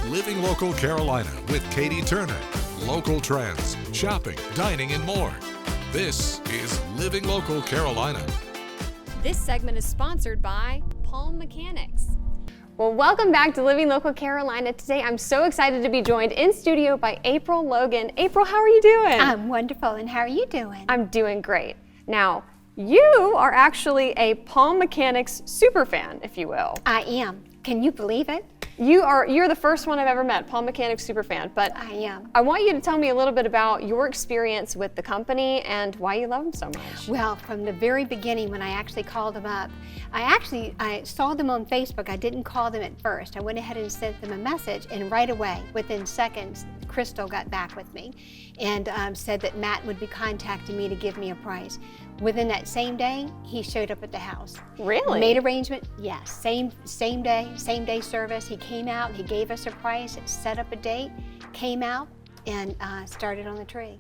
Living Local Carolina with Katie Turner. Local trends, shopping, dining, and more. This is Living Local Carolina. This segment is sponsored by Palm Mechanics. Well, welcome back to Living Local Carolina. Today, I'm so excited to be joined in studio by April Logan. April, how are you doing? I'm wonderful, and how are you doing? I'm doing great. Now, you are actually a Palm Mechanics super fan, if you will. I am. Can you believe it? You're the first one I've ever met, Palm Mechanics super fan. But I am. I want you to tell me a little bit about your experience with the company and why you love them so much. Well, from the very beginning, when I actually called them up, I saw them on Facebook. I didn't call them at first. I went ahead and sent them a message, and right away, within seconds, Crystal got back with me and said that Matt would be contacting me to give me a price. Within that same day, he showed up at the house. Really? Made arrangement, yes. Same day service. He came out, he gave us a price, set up a date, came out, and started on the tree.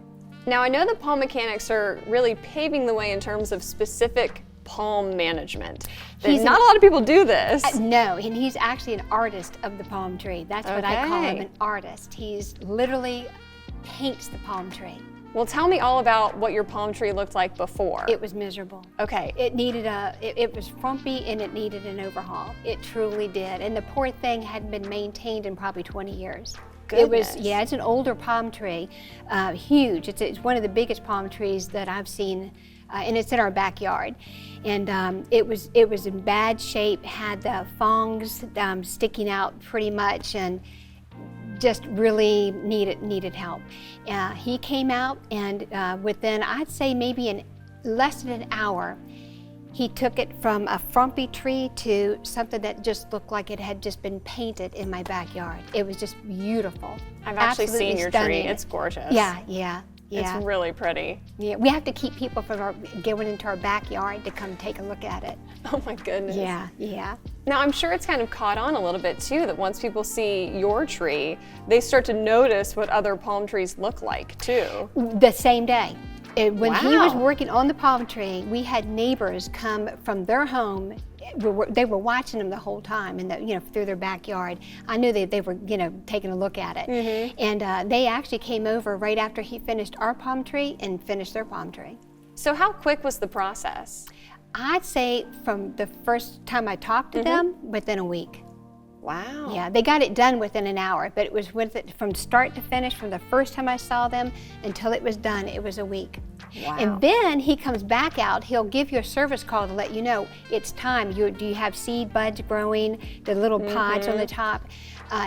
Now, I know that Palm Mechanics are really paving the way in terms of specific palm management. Not a lot of people do this. No, and he's actually an artist of the palm tree. That's what I call him, an artist. He's literally paints the palm tree. Well, tell me all about what your palm tree looked like before. It was miserable. Okay. It needed it was frumpy, and it needed an overhaul. It truly did. And the poor thing hadn't been maintained in probably 20 years. Goodness. It's an older palm tree, huge. It's one of the biggest palm trees that I've seen, and it's in our backyard. And it was in bad shape, had the fongs sticking out pretty much, and just really needed help. He came out, and within, I'd say maybe in less than an hour, he took it from a frumpy tree to something that just looked like it had just been painted in my backyard. It was just beautiful. I've actually Absolutely seen your stunning. tree. It's gorgeous. Yeah. It's really pretty. Yeah, we have to keep people from going into our backyard to come take a look at it. Oh my goodness. Yeah. Now, I'm sure it's kind of caught on a little bit too, that once people see your tree, they start to notice what other palm trees look like too. The same day. When he was Wow. working on the palm tree, we had neighbors come from their home. They were watching him the whole time, and through their backyard. I knew that they were, taking a look at it. Mm-hmm. And they actually came over right after he finished our palm tree and finished their palm tree. So how quick was the process? I'd say from the first time I talked to them, within a week. Wow. Yeah, they got it done within an hour, but it was with it from start to finish, from the first time I saw them until it was done, it was a week. Wow. And then he comes back out, he'll give you a service call to let you know it's time. Do you have seed buds growing, the little pods on the top?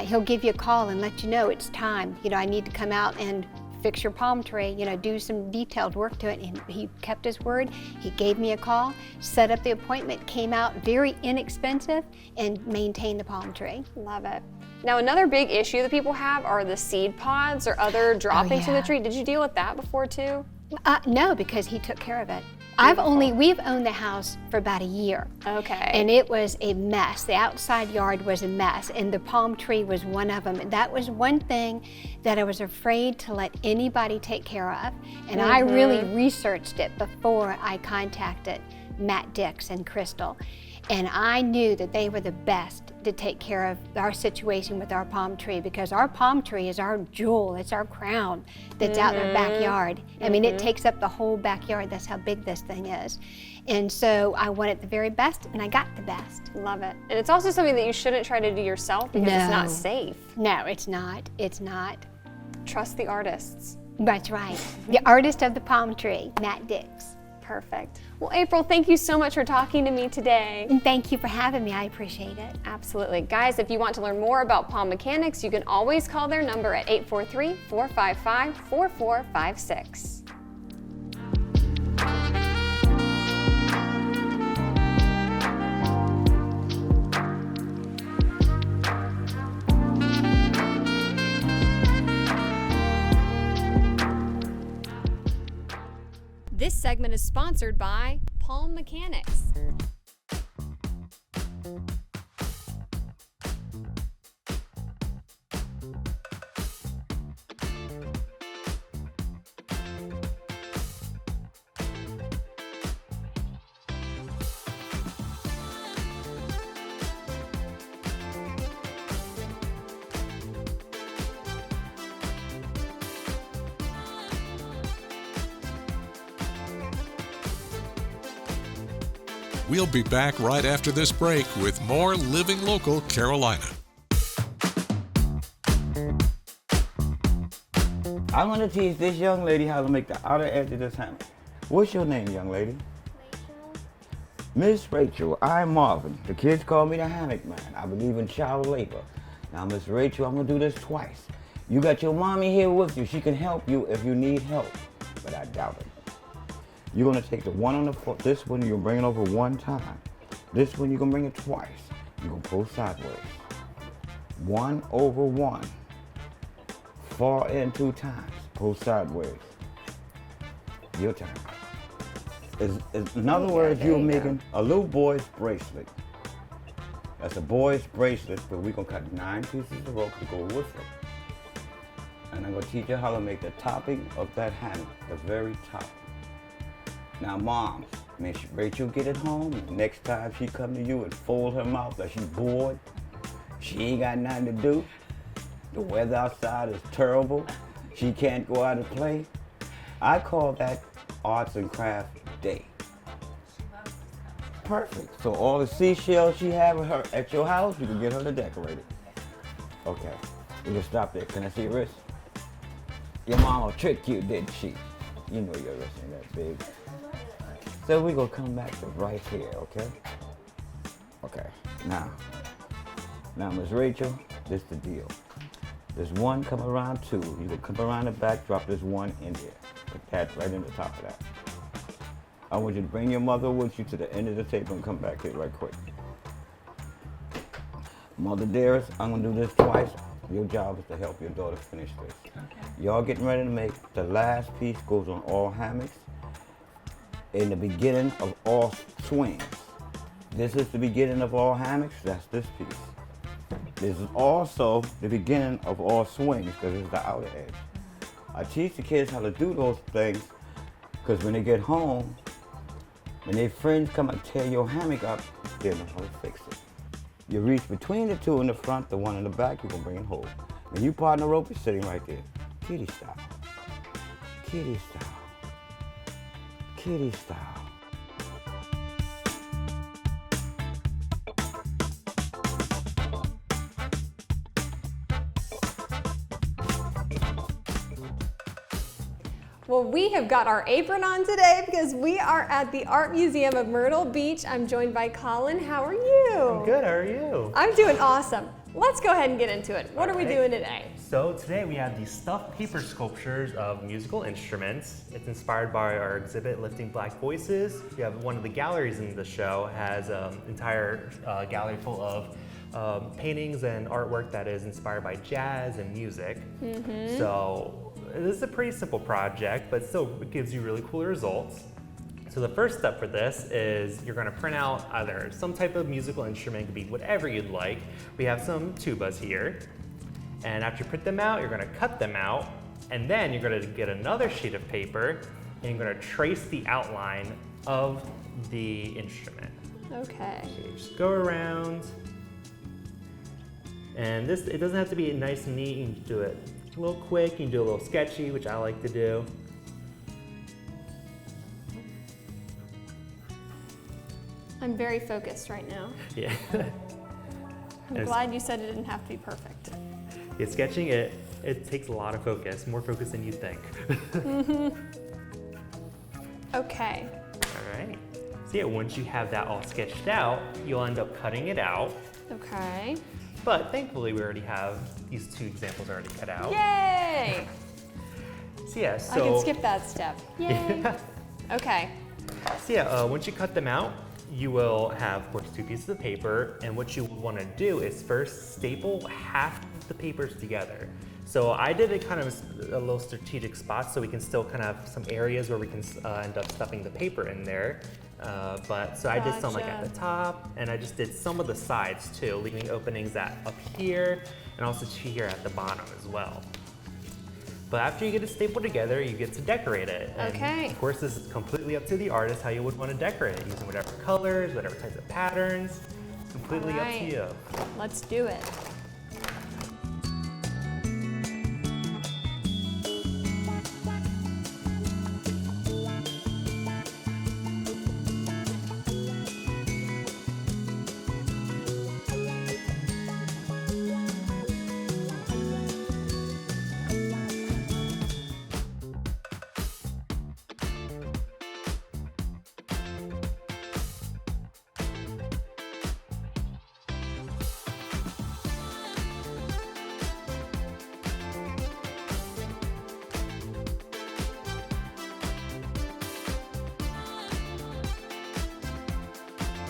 He'll give you a call and let you know it's time. I need to come out and fix your palm tree, do some detailed work to it. And he kept his word. He gave me a call, set up the appointment, came out very inexpensive, and maintained the palm tree. Love it. Now, another big issue that people have are the seed pods or other droppings from the tree. Did you deal with that before too? No, because he took care of it. We've owned the house for about a year. Okay. And it was a mess. The outside yard was a mess, and the palm tree was one of them. That was one thing that I was afraid to let anybody take care of. And I really researched it before I contacted Matt Dix and Crystal. And I knew that they were the best to take care of our situation with our palm tree, because our palm tree is our jewel, it's our crown that's out in our backyard. I mean, it takes up the whole backyard. That's how big this thing is. And so I wanted the very best, and I got the best. Love it. And it's also something that you shouldn't try to do yourself because it's not safe. No, it's not. It's not. Trust the artists. That's right. The artist of the palm tree, Matt Dix. Perfect. Well, April, thank you so much for talking to me today. And thank you for having me. I appreciate it. Absolutely. Guys, if you want to learn more about Palm Mechanics, you can always call their number at 843-455-4456. This segment is sponsored by Palm Mechanics. We'll be back right after this break with more Living Local Carolina. I want to teach this young lady how to make the outer edge of this hammock. What's your name, young lady? Miss Rachel, I'm Marvin. The kids call me the hammock man. I believe in child labor. Now, Miss Rachel, I'm gonna do this twice. You got your mommy here with you. She can help you if you need help, but I doubt it. You're gonna take the one on the foot. This one, you're gonna bring it over one time. This one, you're gonna bring it twice. You're gonna pull sideways. 1 over 1. Far in 2 times. Pull sideways. Your turn. In other words, you're making a little boy's bracelet. That's a boy's bracelet, but we're gonna cut 9 pieces of rope to go with it. And I'm gonna teach you how to make the topping of that hammock, the very top. Now, moms, make sure Rachel get it home. Next time she come to you and fold her mouth like she's bored, she ain't got nothing to do. The weather outside is terrible. She can't go out and play. I call that arts and crafts day. Perfect. So all the seashells she have at your house, you can get her to decorate it. Okay, we can stop there. Can I see your wrist? Your mama tricked you, didn't she? You know your wrist ain't that big. So we're gonna come back to right here, okay? Okay, now, Miss Rachel, this the deal. There's 1 come around 2. You can come around the back, drop this 1 in there. Put that right in the top of that. I want you to bring your mother with you to the end of the table and come back here right quick. Mother dearest, I'm gonna do this twice. Your job is to help your daughter finish this. Y'all getting ready to make the last piece goes on all hammocks. In the beginning of all swings. This is the beginning of all hammocks, that's this piece. This is also the beginning of all swings because it's the outer edge. I teach the kids how to do those things because when they get home, when their friends come and tear your hammock up, they know how to fix it. You reach between the 2 in the front, the 1 in the back, you're gonna bring it home. When you part the rope, it's sitting right there. Kitty style. Kitty style. Kitty style. Well, we have got our apron on today because we are at the Art Museum of Myrtle Beach. I'm joined by Colin. How are you? I'm good, how are you? I'm doing awesome. Let's go ahead and get into it. What are we doing today? So today we have these stuffed paper sculptures of musical instruments. It's inspired by our exhibit, Lifting Black Voices. We have one of the galleries in the show has an entire gallery full of paintings and artwork that is inspired by jazz and music. So this is a pretty simple project, but still it gives you really cool results. So the first step for this is you're gonna print out either some type of musical instrument, it could be whatever you'd like. We have some tubas here. And after you print them out, you're gonna cut them out, and then you're gonna get another sheet of paper, and you're gonna trace the outline of the instrument. Okay. So you just go around, and this, it doesn't have to be nice and neat, you can do it a little quick, you can do a little sketchy, which I like to do. I'm very focused right now. Yeah. I'm glad you said it didn't have to be perfect. Yeah, sketching it takes a lot of focus, more focus than you think. Okay. All right. So yeah, once you have that all sketched out, you'll end up cutting it out. Okay. But thankfully, we already have these 2 examples already cut out. Yay! So yeah, I can skip that step. Yay! Yeah. Okay. So yeah, once you cut them out, you will have, of course, 2 pieces of paper, and what you want to do is first staple half the papers together. So I did it kind of a little strategic spot so we can still kind of have some areas where we can end up stuffing the paper in there. So I did some like at the top, and I just did some of the sides too, leaving openings up here and also here at the bottom as well. But after you get it stapled together, you get to decorate it. And Okay. of course, this is completely up to the artist how you would want to decorate it, using whatever colors, whatever types of patterns. It's completely up to you. Let's do it.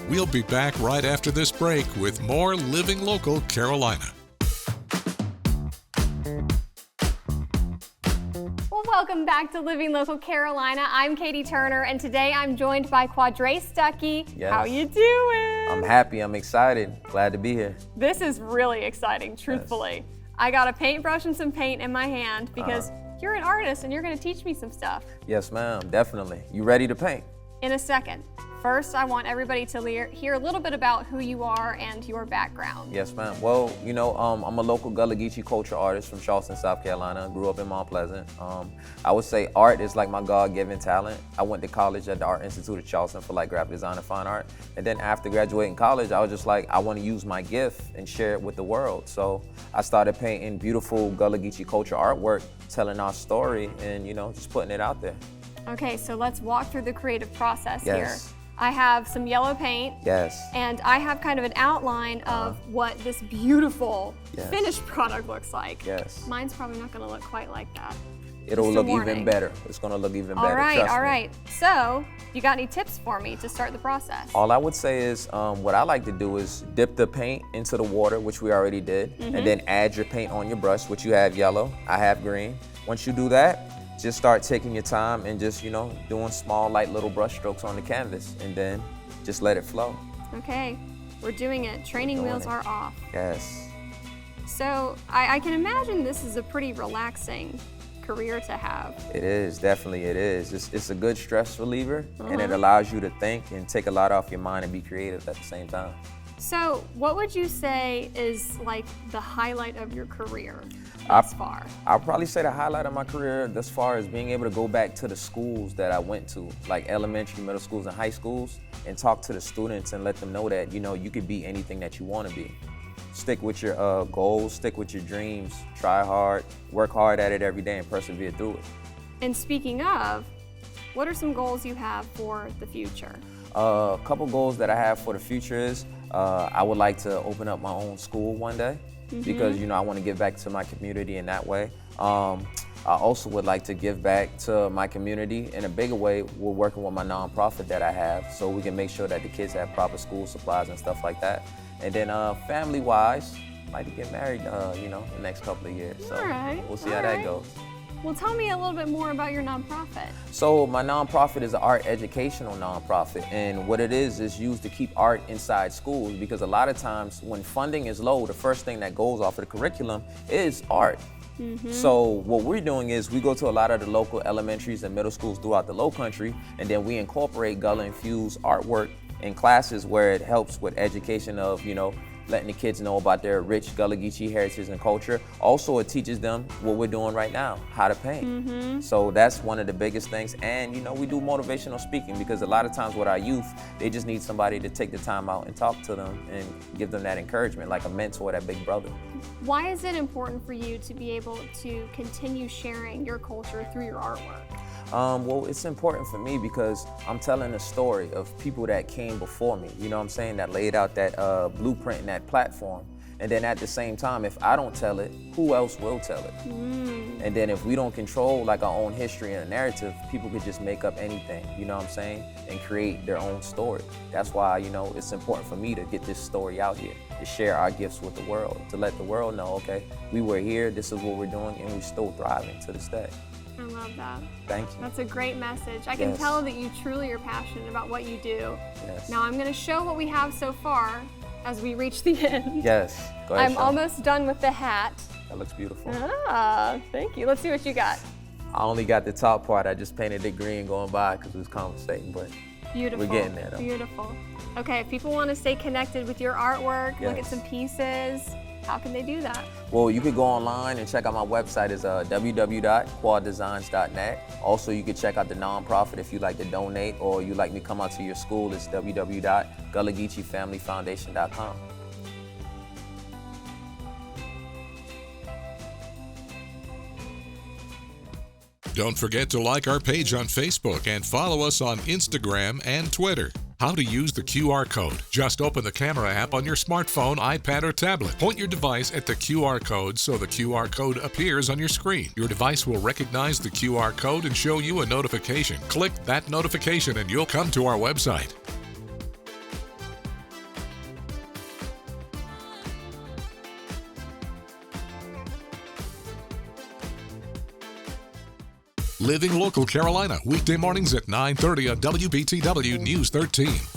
We'll be back right after this break with more Living Local Carolina. Well, welcome back to Living Local Carolina. I'm Katie Turner, and today I'm joined by Quadre Stuckey. Yes. How you doing? I'm happy, I'm excited, glad to be here. This is really exciting, truthfully. Yes. I got a paintbrush and some paint in my hand because you're an artist and you're going to teach me some stuff. Yes, ma'am, definitely. You ready to paint? In a second. First, I want everybody to hear a little bit about who you are and your background. Yes, ma'am. Well, you know, I'm a local Gullah Geechee culture artist from Charleston, South Carolina. Grew up in Mount Pleasant. I would say art is like my God-given talent. I went to college at the Art Institute of Charleston for like graphic design and fine art. And then after graduating college, I was just like, I want to use my gift and share it with the world. So I started painting beautiful Gullah Geechee culture artwork, telling our story and, you know, just putting it out there. Okay, so let's walk through the creative process here. Yes. I have some yellow paint. Yes. And I have kind of an outline of what this beautiful finished product looks like. Yes. Mine's probably not going to look quite like that. It'll Just look a warning. even better. It's going to look even better. All right, trust all me. right. So, you got any tips for me to start the process? All I would say is what I like to do is dip the paint into the water, which we already did, and then add your paint on your brush, which you have yellow, I have green. Once you do that, just start taking your time and just, you know, doing small, light little brush strokes on the canvas, and then just let it flow. Okay, we're doing it. Training wheels are off. Yes. So, I can imagine this is a pretty relaxing career to have. It is, definitely it is. It's a good stress reliever, and it allows you to think and take a lot off your mind and be creative at the same time. So, what would you say is like the highlight of your career thus far? I'll probably say the highlight of my career thus far is being able to go back to the schools that I went to, like elementary, middle schools, and high schools, and talk to the students and let them know that, you know, you could be anything that you want to be. Stick with your goals, stick with your dreams, try hard, work hard at it every day, and persevere through it. And speaking of, what are some goals you have for the future? A couple goals that I have for the future is I would like to open up my own school one day because, you know, I want to give back to my community in that way. I also would like to give back to my community in a bigger way. We're working with my nonprofit that I have so we can make sure that the kids have proper school supplies and stuff like that. And then family-wise, I'd like to get married, you know, the next couple of years. So All right. we'll see how that goes. Well, tell me a little bit more about your nonprofit. So my nonprofit is an art educational nonprofit, and what it is used to keep art inside schools, because a lot of times when funding is low, the first thing that goes off of the curriculum is art. So what we're doing is we go to a lot of the local elementaries and middle schools throughout the Lowcountry, and then we incorporate Gullah-infused artwork in classes where it helps with education of, you know, letting the kids know about their rich Gullah Geechee heritage and culture. Also, it teaches them what we're doing right now, how to paint. So that's one of the biggest things. And, you know, we do motivational speaking because a lot of times with our youth, they just need somebody to take the time out and talk to them and give them that encouragement, like a mentor, that big brother. Why is it important for you to be able to continue sharing your culture through your artwork? Well, it's important for me because I'm telling a story of people that came before me, you know what I'm saying, that laid out that blueprint and that platform. And then at the same time, if I don't tell it, who else will tell it? And then if we don't control like our own history and a narrative, people could just make up anything, you know what I'm saying, and create their own story. That's why, you know, it's important for me to get this story out here, to share our gifts with the world, to let the world know, okay, we were here, this is what we're doing, and we're still thriving to this day. I love that. Thank you. That's a great message. I can tell that you truly are passionate about what you do. Yes. Now I'm going to show what we have so far as we reach the end. Yes. Go ahead, I'm Sean. almost done with the hat. That looks beautiful. Ah, thank you. Let's see what you got. I only got the top part. I just painted it green going by because it was conversating, but Beautiful. we're getting there though. Beautiful. Okay, if people want to stay connected with your artwork, look at Yes. some pieces, how can they do that? Well, you could go online and check out my website. It's www.quaddesigns.net. Also, you can check out the nonprofit if you'd like to donate or you'd like me to come out to your school. It's www.GullahGeecheeFamilyFoundation.com. Don't forget to like our page on Facebook and follow us on Instagram and Twitter. How to use the QR code. Just open the camera app on your smartphone, iPad, or tablet. Point your device at the QR code so the QR code appears on your screen. Your device will recognize the QR code and show you a notification. Click that notification and you'll come to our website. Living Local Carolina, weekday mornings at 9:30 on WBTW News 13.